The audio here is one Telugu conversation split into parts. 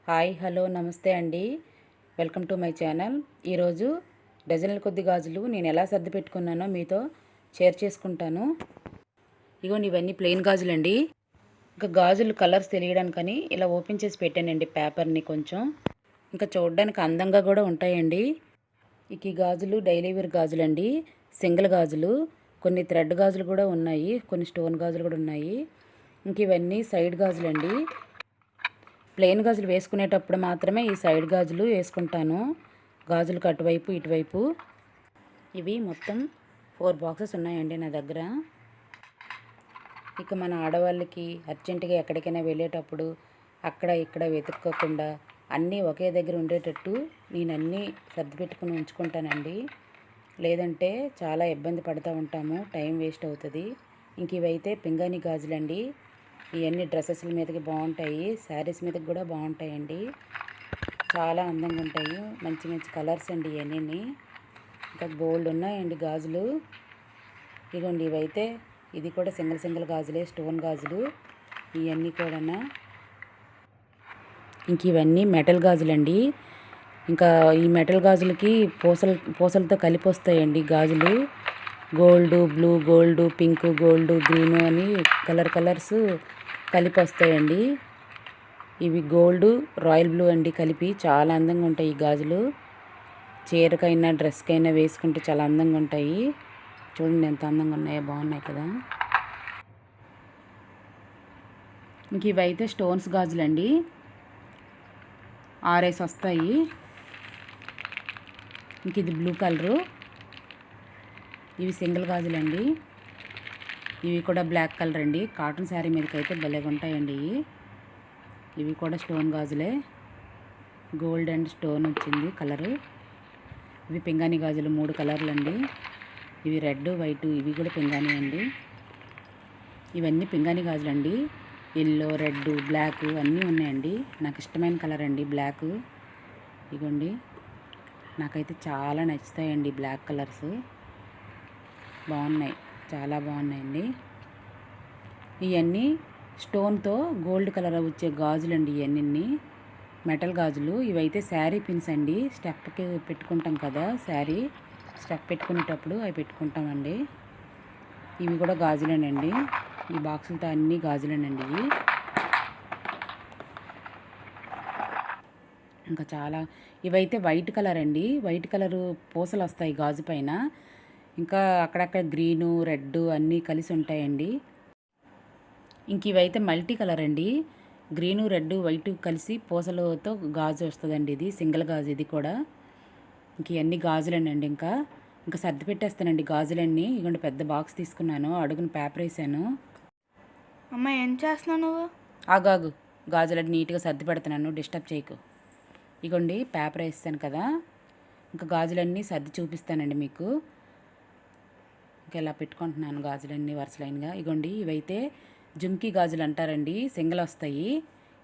హాయ్ హలో నమస్తే అండి. Welcome to my channel. ఈరోజు డజన్ల కొద్ది గాజులు నేను ఎలా సర్ది పెట్టుకున్నానో మీతో షేర్ చేసుకుంటాను. ఇగోండి, ఇవన్నీ ప్లెయిన్ గాజులండి. ఇంకా గాజులు కలర్స్ తెలియడానికని ఇలా ఓపెన్ చేసి పెట్టానండి పేపర్ని కొంచెం. ఇంకా చూడడానికి అందంగా కూడా ఉంటాయండి. ఇక ఈ గాజులు డైలీ వేర్ గాజులండి, సింగిల్ గాజులు. కొన్ని థ్రెడ్ గాజులు కూడా ఉన్నాయి, కొన్ని స్టోన్ గాజులు కూడా ఉన్నాయి. ఇంక ఇవన్నీ సైడ్ గాజులండి. ప్లెయిన్ గాజులు వేసుకునేటప్పుడు మాత్రమే ఈ సైడ్ గాజులు వేసుకుంటాను, గాజులకు అటువైపు ఇటువైపు. ఇవి మొత్తం 4 బాక్సెస్ ఉన్నాయండి నా దగ్గర. ఇక మన ఆడవాళ్ళకి అర్జెంటుగా ఎక్కడికైనా వెళ్ళేటప్పుడు అక్కడ ఇక్కడ వెతుక్కోకుండా అన్నీ ఒకే దగ్గర ఉండేటట్టు నేను అన్నీ సర్ది పెట్టుకుని ఉంచుకుంటానండి. లేదంటే చాలా ఇబ్బంది పడుతూ ఉంటాము, టైం వేస్ట్ అవుతుంది. ఇంక ఇవైతే పింగాణి గాజులండి. ఇవన్నీ డ్రెస్సెస్ల మీదకి బాగుంటాయి, శారీస్ మీదకి కూడా బాగుంటాయండి. చాలా అందంగా ఉంటాయి, మంచి మంచి కలర్స్ అండి ఇవన్నీ. ఇంకా గోల్డ్ ఉన్నాయండి గాజులు. ఇదిగోండి, ఇవైతే ఇది కూడా సింగిల్ గాజులే, స్టోన్ గాజులు ఇవన్నీ కూడా. ఇంక ఇవన్నీ మెటల్ గాజులండి. ఇంకా ఈ మెటల్ గాజులకి పూసలతో కలిపి వస్తాయండి గాజులు. Gold, blue gold, pink gold, green అని కలర్స్ కలిపి వస్తాయండి. ఇవి గోల్డ్, రాయల్ బ్లూ అండి కలిపి. చాలా అందంగా ఉంటాయి ఈ గాజులు. చీరకైనా డ్రెస్కైనా వేసుకుంటే చాలా అందంగా ఉంటాయి. చూడండి ఎంత అందంగా ఉన్నాయో, బాగున్నాయి కదా. ఇంక ఇవైతే స్టోన్స్ గాజులండి, 6 వస్తాయి. ఇంక ఇది బ్లూ కలరు. ఇవి సింగిల్ గాజులండి. ఇవి కూడా బ్లాక్ కలర్ అండి. కాటన్ శారీ మీదకి అయితే భలేగా ఉంటాయండి. ఇవి కూడా స్టోన్ గాజులే, గోల్డ్ అండ్ స్టోన్ వచ్చింది కలరు. ఇవి పింగాణి గాజులు, 3 కలర్లు అండి. ఇవి రెడ్, వైట్, ఇవి కూడా పింగాణి అండి. ఇవన్నీ పింగాణి గాజులు అండి. ఎల్లో, రెడ్, బ్లాక్ అన్నీ ఉన్నాయండి. నాకు ఇష్టమైన కలర్ అండి బ్లాక్. ఇగోండి, నాకైతే చాలా నచ్చుతాయండి బ్లాక్ కలర్స్. బాగున్నాయి, చాలా బాగున్నాయండి. ఇవన్నీ స్టోన్తో గోల్డ్ కలర్ వచ్చే గాజులు అండి. ఇవన్నీ మెటల్ గాజులు. ఇవైతే శారీ పిన్స్ అండి, స్టెప్కి పెట్టుకుంటాం కదా, శారీ స్టెప్ పెట్టుకునేటప్పుడు అవి పెట్టుకుంటామండి. ఇవి కూడా గాజులేనండి. ఈ బాక్సులతో అన్నీ గాజులేనండి ఇవి. ఇంకా చాలా, ఇవైతే వైట్ కలర్ అండి. వైట్ కలరు పూసలు వస్తాయి గాజు పైన. ఇంకా అక్కడక్కడ గ్రీను, రెడ్ అన్నీ కలిసి ఉంటాయండి. ఇంక ఇవైతే మల్టీ కలర్ అండి. గ్రీను, రెడ్, వైట్ కలిసి పూసలతో గాజు వస్తుందండి. ఇది సింగిల్ గాజు ఇది కూడా. ఇంక ఇవన్నీ గాజులేనండి. ఇంకా సర్ది పెట్టేస్తానండి గాజులన్నీ. ఇగోండి, పెద్ద బాక్స్ తీసుకున్నాను, అడుగున పేపర్ వేసాను. అమ్మ ఏం చేస్తున్నావు నువ్వు? ఆగాగు, గాజులన్నీ నీట్గా సర్ది పెడుతున్నాను, డిస్టర్బ్ చేయకు. ఇగోండి, పేపర్ వేస్తాను కదా, ఇంకా గాజులన్నీ సర్ది చూపిస్తానండి మీకు. ఇంకా ఇలా పెట్టుకుంటున్నాను గాజులన్నీ వరుస లైన్గా. ఇగోండి, ఇవైతే జుమ్కీ గాజులు అంటారండి, సింగిల్ వస్తాయి.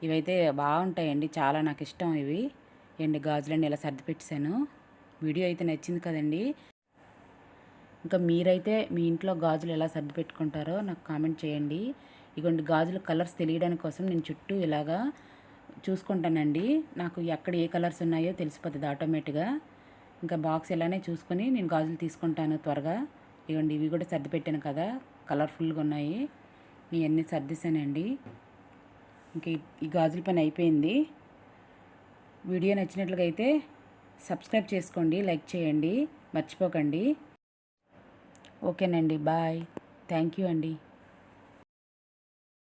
ఇవైతే బాగుంటాయండి, చాలా నాకు ఇష్టం ఇవి. ఎండి గాజులన్నీ ఇలా సర్ది పెట్టాను. వీడియో అయితే నచ్చింది కదండి. ఇంకా మీరైతే మీ ఇంట్లో గాజులు ఎలా సర్ది పెట్టుకుంటారో నాకు కామెంట్ చేయండి. ఇగోండి, గాజుల కలర్స్ తెలియడానికి కోసం నేను చుట్టూ ఇలాగా చూసుకుంటానండి. నాకు ఎక్కడ ఏ కలర్స్ ఉన్నాయో తెలిసిపోతుంది ఆటోమేటిక్గా. ఇంకా బాక్స్ ఇలానే చూసుకొని నేను గాజులు తీసుకుంటాను త్వరగా. ఇవ్వండి, ఇవి కూడా సర్ది పెట్టాను కదా, కలర్ఫుల్గా ఉన్నాయి. ఇవన్నీ సర్దిసానండి. ఇంక ఈ గాజుల పని అయిపోయింది. వీడియో నచ్చినట్లుగా అయితే సబ్స్క్రైబ్ చేసుకోండి, లైక్ చేయండి, మర్చిపోకండి. ఓకేనండి, బాయ్. థ్యాంక్ యూ అండి.